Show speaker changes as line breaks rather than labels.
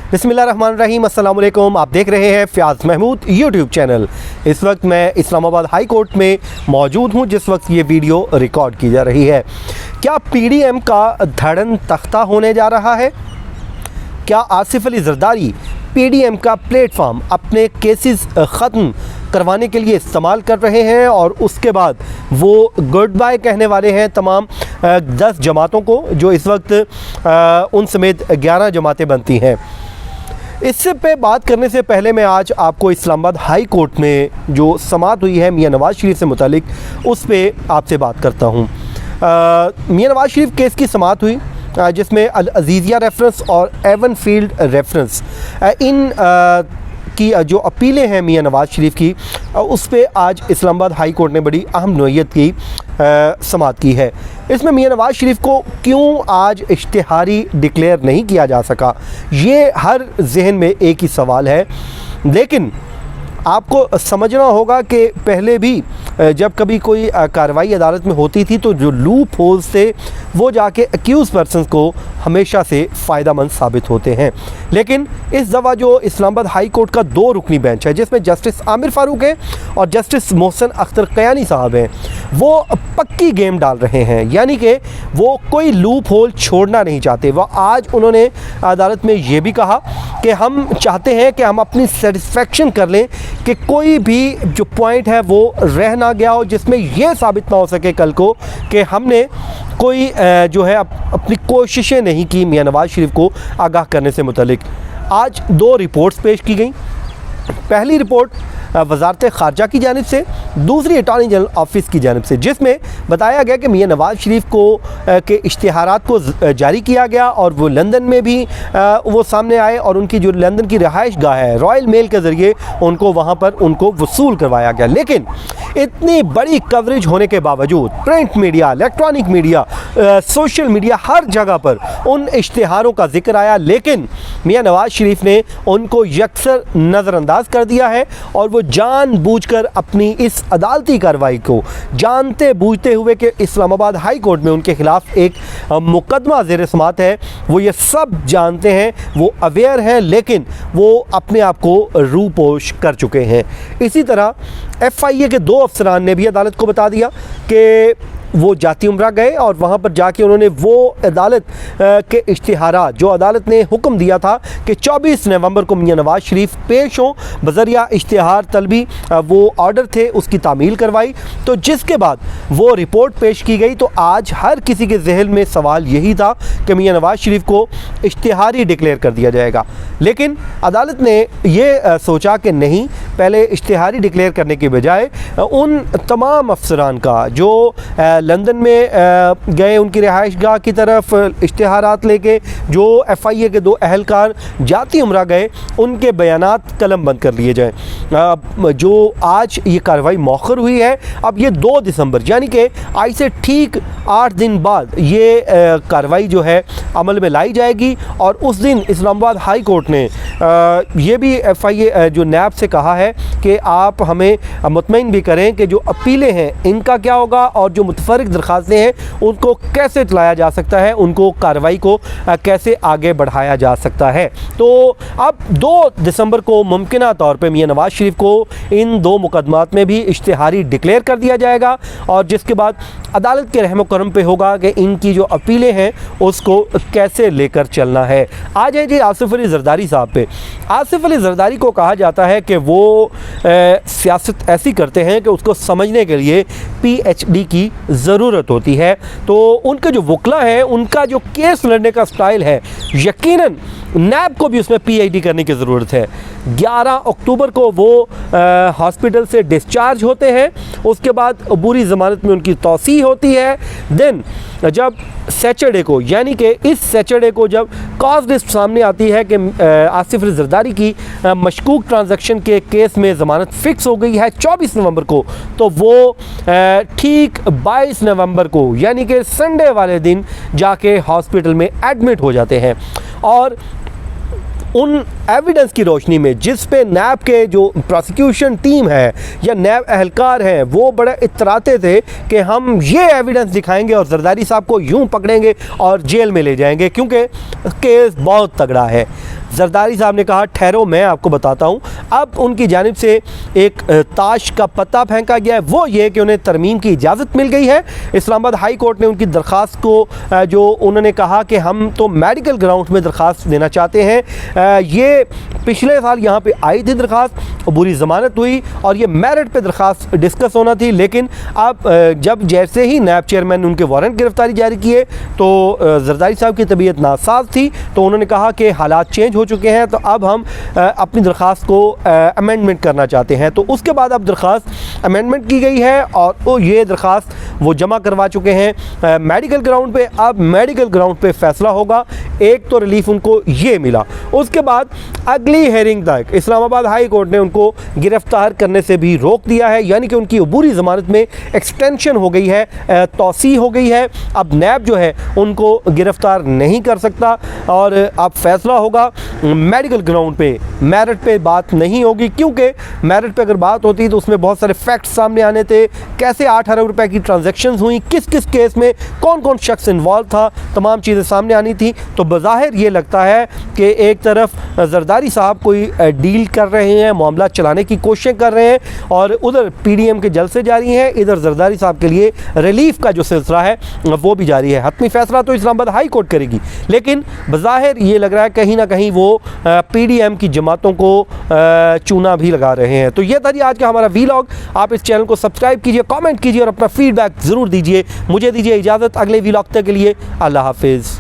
बिस्मिल्लाहिर्रहमानिर्रहीम, अस्सलाम वालेकुम। आप देख रहे हैं फ़याज़ महमूद यूट्यूब चैनल। इस वक्त मैं इस्लामाबाद हाई कोर्ट में मौजूद हूं, जिस वक्त ये वीडियो रिकॉर्ड की जा रही है। क्या PDM का धड़न तख्ता होने जा रहा है? क्या आसिफ अली जरदारी PDM का प्लेटफॉर्म अपने केसेस ख़त्म करवाने के लिए इस्तेमाल कर रहे हैं और उसके बाद वो गुड बाय कहने वाले हैं तमाम 10 जमातों को, जो इस वक्त उन समेत 11 जमातें बनती हैं? इससे पे बात करने से पहले मैं आज आपको इस्लामाबाद हाई कोर्ट में जो समाअत हुई है मियां नवाज़ शरीफ से मुतालिक, उस पे आपसे बात करता हूँ। मियां नवाज़ शरीफ केस की समाअत हुई जिसमें अल अज़ीज़िया रेफरेंस और एवन फील्ड रेफरेंस इन की जो अपीलें हैं मियां नवाज़ शरीफ की, उस पे आज इस्लामाबाद हाई कोर्ट ने बड़ी अहम नोयत की समाअत की है। इसमें मियां नवाज़ शरीफ को क्यों आज इश्तिहारी डिक्लेयर नहीं किया जा सका, ये हर जहन में एक ही सवाल है। लेकिन आपको समझना होगा कि पहले भी जब कभी कोई कार्रवाई अदालत में होती थी तो जो लूप होल्स थे वो जाके एक्यूज़ पर्सनस को हमेशा से फ़ायदा मंद साबित होते हैं। लेकिन इस दफ़ा जो इस्लामाबाद हाई कोर्ट का 2 रुकनी बेंच है, जिसमें जस्टिस आमिर फ़ारूक है और जस्टिस मोहसिन अख्तर कयानी साहब हैं, वो पक्की गेम डाल रहे हैं, यानी कि वो कोई लूप होल छोड़ना नहीं चाहते। वह आज उन्होंने अदालत में ये भी कहा कि हम चाहते हैं कि हम अपनी सेटिस्फेक्शन कर लें कि कोई भी जो पॉइंट है वो रह ना गया हो जिसमें यह साबित ना हो सके कल को कि हमने कोई जो है अपनी कोशिशें नहीं की मियां नवाज़ शरीफ को आगाह करने से मुतल्लिक। आज 2 रिपोर्ट्स पेश की गई। पहली रिपोर्ट वज़ारत ख़ारजा की जानिब से, दूसरी अटॉर्नी जनरल ऑफिस की जानिब से, जिसमें बताया गया कि मियां नवाज़ शरीफ को के इश्तिहारात को जारी किया गया और वो लंदन में भी वो सामने आए और उनकी जो लंदन की रिहाइश गाह है रॉयल मेल के ज़रिए उनको वहाँ पर उनको वसूल करवाया गया। लेकिन इतनी बड़ी कवरेज होने के बावजूद print media, electronic media, social media, हर जगह पर उन इश्तिहारों का जिक्र आया, लेकिन मियां नवाज़ शरीफ ने उनको यकसर नज़रअंदाज कर दिया है और वो जानबूझकर अपनी इस अदालती कार्रवाई को जानते बूझते हुए कि इस्लामाबाद हाई कोर्ट में उनके ख़िलाफ़ एक मुकदमा ज़ेर समाअत है, वो ये सब जानते हैं, वो अवेयर हैं, लेकिन वो अपने आप को रूपोश कर चुके हैं। इसी तरह FIA के 2 अफसरान ने भी अदालत को बता दिया कि वो जाती उम्रा गए और वहाँ पर जाके उन्होंने वो अदालत के इश्तिहारात जो अदालत ने हुक्म दिया था कि 24 नवंबर को मियां नवाज़ शरीफ पेश हों बज़रिया इश्तिहार तलबी, वो ऑर्डर थे उसकी तामील करवाई। तो जिसके बाद वो रिपोर्ट पेश की गई तो आज हर किसी के जहन में सवाल यही था कि मियां नवाज़ शरीफ को इश्तिहारी डिक्लेयर कर दिया जाएगा। लेकिन अदालत ने ये सोचा कि नहीं, पहले इश्तिहारी डिक्लेयर करने के बजाय उन तमाम अफसरान का जो लंदन में गए उनकी रिहाइश गाह की तरफ इश्तिहारात लेके, जो FIA के 2 अहलकार जाती उम्रा गए, उनके बयानात कलम बंद कर लिए जाएँ। जो आज ये कार्रवाई मौखर हुई है, अब ये 2 दिसंबर यानी कि आज से ठीक 8 दिन बाद ये कार्रवाई जो है अमल में लाई जाएगी और उस दिन इस्लामाबाद हाई कोर्ट ने ये भी FIA जो नैब से कहा है कि आप हमें मुतमईन भी करें कि जो अपीलें हैं इनका क्या होगा और जो मुतफर्रिक दरख्वास्तें हैं उनको कैसे चलाया जा सकता है, उनको कार्रवाई को कैसे आगे बढ़ाया जा सकता है। तो अब 2 दिसंबर को मुमकिना तौर पे मियां नवाज़ शरीफ को इन 2 मुकदमात में भी इश्तिहारी डिक्लेयर कर दिया जाएगा और जिसके बाद अदालत के रहम करम पे होगा कि इनकी जो अपीलें हैं उसको कैसे लेकर चलना है। आ जाए जी आसिफ अली जरदारी साहब पे। आसिफ अली जरदारी को कहा जाता है कि वो सियासत ऐसी करते हैं कि उसको समझने के लिए PhD की ज़रूरत होती है। तो उनके जो वकला हैं, उनका जो केस लड़ने का स्टाइल है, यकीनन नैब को भी उसमें PhD करने की ज़रूरत है। 11 अक्टूबर को वो हॉस्पिटल से डिस्चार्ज होते हैं, उसके बाद अबूरी ज़मानत में उनकी तौसीह होती है। देन जब सैटरडे को यानी कि इस सैटरडे को जब कॉज लिस्ट सामने आती है कि आसिफ अली जरदारी की मशकूक ट्रांजैक्शन के केस में ज़मानत फ़िक्स हो गई है 24 नवंबर को, तो वो ठीक 22 नवंबर को यानी कि संडे वाले दिन जाके हॉस्पिटल में एडमिट हो जाते हैं। और उन एविडेंस की रोशनी में जिस पे नैब के जो प्रोसिक्यूशन टीम है या नैब अहलकार हैं वो बड़े इतराते थे कि हम ये एविडेंस दिखाएंगे और जरदारी साहब को यूं पकड़ेंगे और जेल में ले जाएंगे क्योंकि केस बहुत तगड़ा है। जरदारी साहब ने कहा ठहरो मैं आपको बताता हूँ। अब उनकी जानिब से एक ताश का पत्ता फेंका गया है, वो ये कि उन्हें तरमीम की इजाज़त मिल गई है। इस्लामाबाद हाई कोर्ट ने उनकी दरख्वास्त को जो उन्होंने कहा कि हम तो मेडिकल ग्राउंड में दरख्वास्त देना चाहते हैं, ये पिछले साल यहाँ पे आई थी दरख्वास्त, बुरी ज़मानत हुई और ये मेरिट पे दरख्वास्त डिस्कस होना थी। लेकिन अब जब जैसे ही नैब चेयरमैन ने उनके वारंट गिरफ्तारी जारी किए तो जरदारी साहब की तबीयत नासाज थी, तो उन्होंने कहा कि हालात चेंज हो चुके हैं, तो अब हम अपनी दरख्वास्त को अमेंडमेंट करना चाहते हैं। तो उसके बाद अब दरख्वास्त अमेंडमेंट की गई है और ये दरख्वास्त वो जमा करवा चुके हैं मेडिकल ग्राउंड पे। अब मेडिकल ग्राउंड पे फैसला होगा। एक तो रिलीफ उनको ये मिला, उसके बाद अगली हेयरिंग तक इस्लामाबाद हाई कोर्ट ने उनको गिरफ्तार करने से भी रोक दिया है, यानी कि उनकी अबूरी ज़मानत में एक्सटेंशन हो गई है, तौसी हो गई है। अब नैब जो है उनको गिरफ्तार नहीं कर सकता और अब फैसला होगा मेडिकल ग्राउंड पे, मेरिट पे बात नहीं होगी, क्योंकि मेरिट पे अगर बात होती तो उसमें बहुत सारे फैक्ट्स सामने आने थे, कैसे 8 अरब रुपए की ट्रांजैक्शंस हुई, किस किस केस में कौन कौन शख्स इन्वॉल्व था, तमाम चीज़ें सामने आनी थी। तो बज़ाहिर ये लगता है कि एक तरफ जरदारी साहब कोई डील कर रहे हैं, मामला चलाने की कोशिश कर रहे हैं और उधर PDM के जलसे जारी हैं, इधर जरदारी साहब के लिए रिलीफ का जो सिलसिला है वो भी जारी है। हतमी फैसला तो इस्लामाबाद हाई कोर्ट करेगी, लेकिन बज़ाहिर ये लग रहा है कहीं ना कहीं वो PDM की जमातों को चूना भी लगा रहे हैं। तो ये था जी आज का हमारा वीलॉग। आप इस चैनल को सब्सक्राइब कीजिए, कमेंट कीजिए और अपना फीडबैक ज़रूर दीजिए। मुझे दीजिए इजाज़त, अगले वीलॉग तक के लिए अल्लाह हाफिज़।